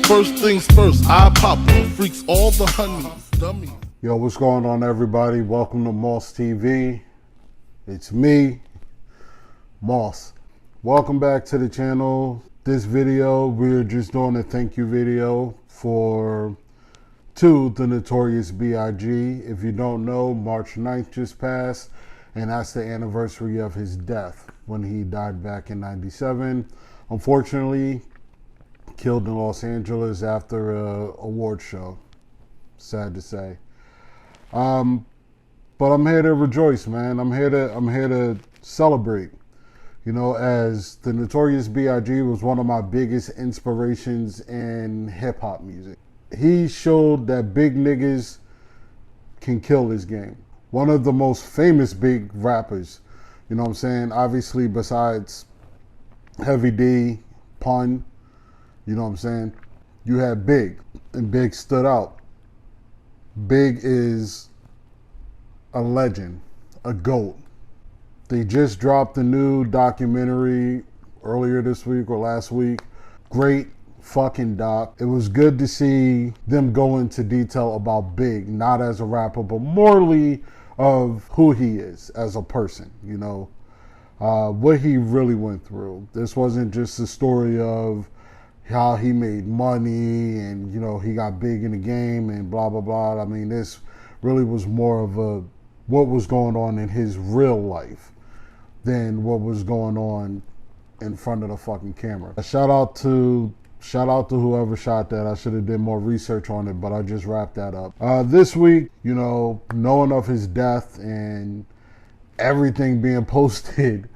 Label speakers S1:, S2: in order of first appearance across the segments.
S1: First things first, I pop up, freaks all the honeys, dummies.
S2: Yo, what's going on, everybody? Welcome to Moss TV. It's me, Moss. Welcome back to the channel. This video, we're just doing a thank you video to the Notorious B.I.G. If you don't know, March 9th just passed, and that's the anniversary of his death when he died back in '97. Unfortunately, killed in Los Angeles after a award show. Sad to say. But I'm here to rejoice, man. I'm here to celebrate. You know, as the Notorious B.I.G. was one of my biggest inspirations in hip hop music. He showed that big niggas can kill this game. One of the most famous big rappers, you know what I'm saying? Obviously, besides Heavy D, Pun, you know what I'm saying? You had Big, and Big stood out. Big is a legend, a GOAT. They just dropped a new documentary earlier this week or last week. Great fucking doc. It was good to see them go into detail about Big, not as a rapper, but morally of who he is as a person, you know, what he really went through. This wasn't just a story of how he made money and, you know, he got big in the game and blah, blah, blah. I mean, this really was more of what was going on in his real life than what was going on in front of the fucking camera. Shout out to whoever shot that. I should have did more research on it, but I just wrapped that up. This week, you know, knowing of his death and everything being posted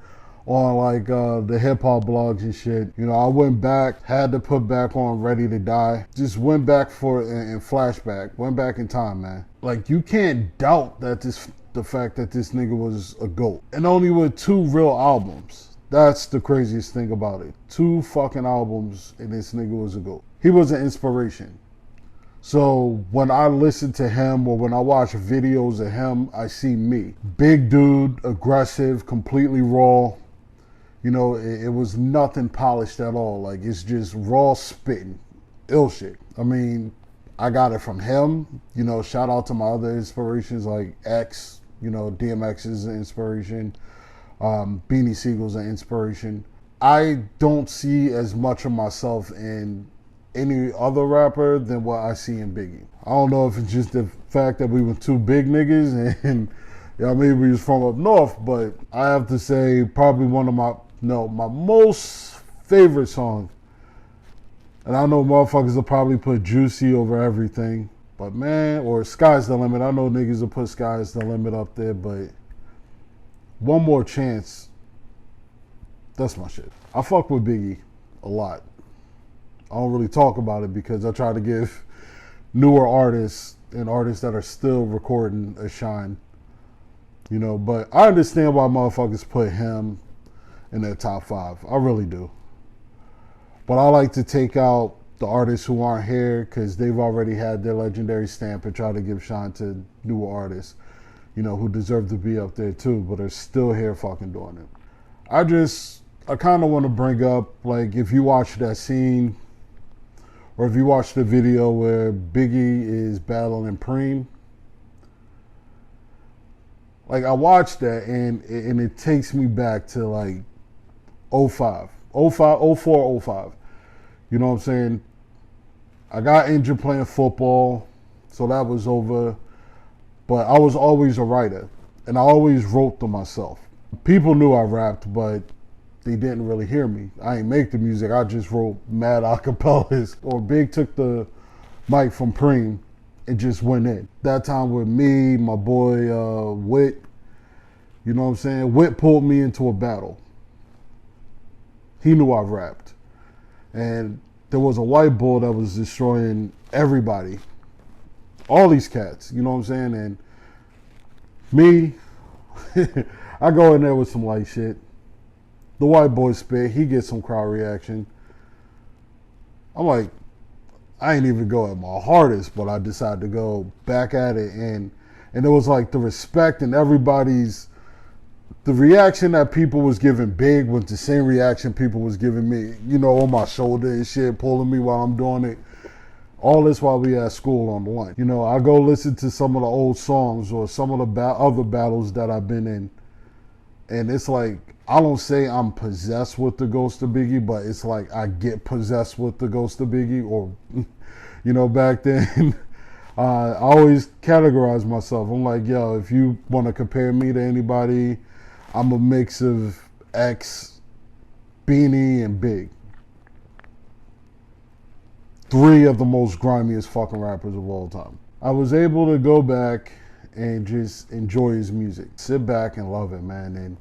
S2: on like the hip hop blogs and shit, you know, I went back, had to put back on Ready to Die. Just went back for in flashback, went back in time, man. Like, you can't doubt that the fact that this nigga was a GOAT. And only with 2 real albums. That's the craziest thing about it. 2 fucking albums and this nigga was a GOAT. He was an inspiration. So when I listen to him or when I watch videos of him, I see me. Big dude, aggressive, completely raw. You know, it was nothing polished at all. Like, it's just raw spitting. Ill shit. I mean, I got it from him. You know, shout out to my other inspirations like X, you know, DMX is an inspiration. Beanie Siegel's an inspiration. I don't see as much of myself in any other rapper than what I see in Biggie. I don't know if it's just the fact that we were 2 big niggas and you know, maybe we was from up north, but I have to say probably one of my most favorite song, and I know motherfuckers will probably put Juicy over everything, but man, or Sky's the Limit. I know niggas will put Sky's the Limit up there, but One More Chance, that's my shit. I fuck with Biggie a lot. I don't really talk about it because I try to give newer artists and artists that are still recording a shine, you know, but I understand why motherfuckers put him in their top 5. I really do. But I like to take out the artists who aren't here because they've already had their legendary stamp and try to give shine to newer artists, you know, who deserve to be up there too, but are still here fucking doing it. I kind of want to bring up, like, if you watch that scene or if you watch the video where Biggie is battling Preem, like, I watched that and it takes me back to like 04, 05. You know what I'm saying? I got injured playing football, so that was over. But I was always a writer, and I always wrote to myself. People knew I rapped, but they didn't really hear me. I ain't make the music, I just wrote mad acapellas. Or Big took the mic from Preem and just went in. That time with me, my boy Wit, you know what I'm saying? Wit pulled me into a battle. He knew I rapped. And there was a white bull that was destroying everybody. All these cats, you know what I'm saying? And me, I go in there with some light shit. The white boy spit, he gets some crowd reaction. I'm like, I ain't even go at my hardest, but I decided to go back at it. And it was like the respect and everybody's The reaction that people was giving Big was the same reaction people was giving me, you know, on my shoulder and shit, pulling me while I'm doing it. All this while we at school on lunch. You know, I go listen to some of the old songs or some of the other battles that I've been in, and it's like, I don't say I'm possessed with the ghost of Biggie, but it's like I get possessed with the ghost of Biggie. Or, you know, back then, I always categorize myself. I'm like, yo, if you want to compare me to anybody, I'm a mix of X, Beanie, and Big. 3 of the most grimiest fucking rappers of all time. I was able to go back and just enjoy his music. Sit back and love it, man. And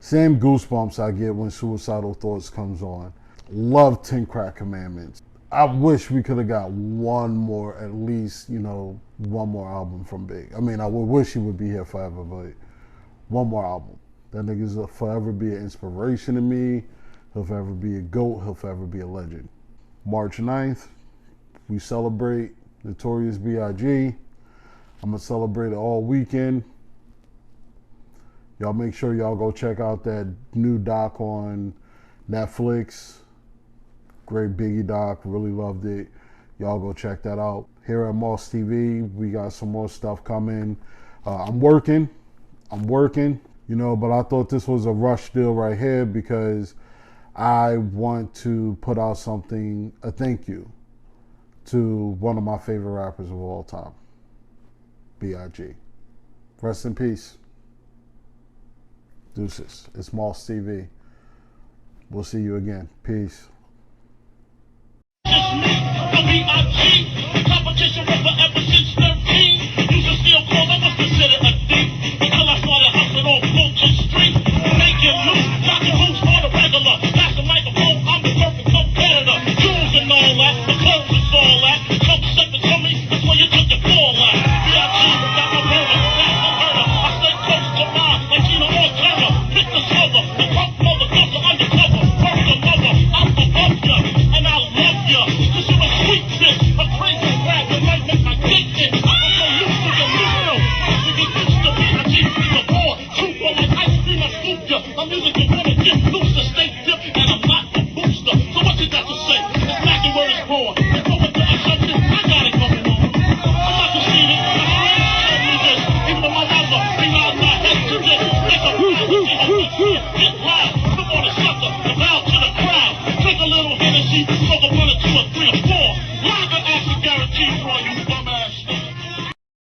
S2: same goosebumps I get when Suicidal Thoughts comes on. Love 10 Crack Commandments. I wish we could have got one more, at least, you know, one more album from Big. I mean, I would wish he would be here forever, but one more album. That nigga's will forever be an inspiration to me. He'll forever be a GOAT. He'll forever be a legend. March 9th, we celebrate Notorious B.I.G. I'm going to celebrate it all weekend. Y'all make sure y'all go check out that new doc on Netflix. Great Biggie doc. Really loved it. Y'all go check that out. Here at Moss TV, we got some more stuff coming. I'm working, you know, but I thought this was a rush deal right here because I want to put out something, a thank you to one of my favorite rappers of all time, B.I.G. Rest in peace. Deuces. It's Moss TV. We'll see you again. Peace.
S3: Competition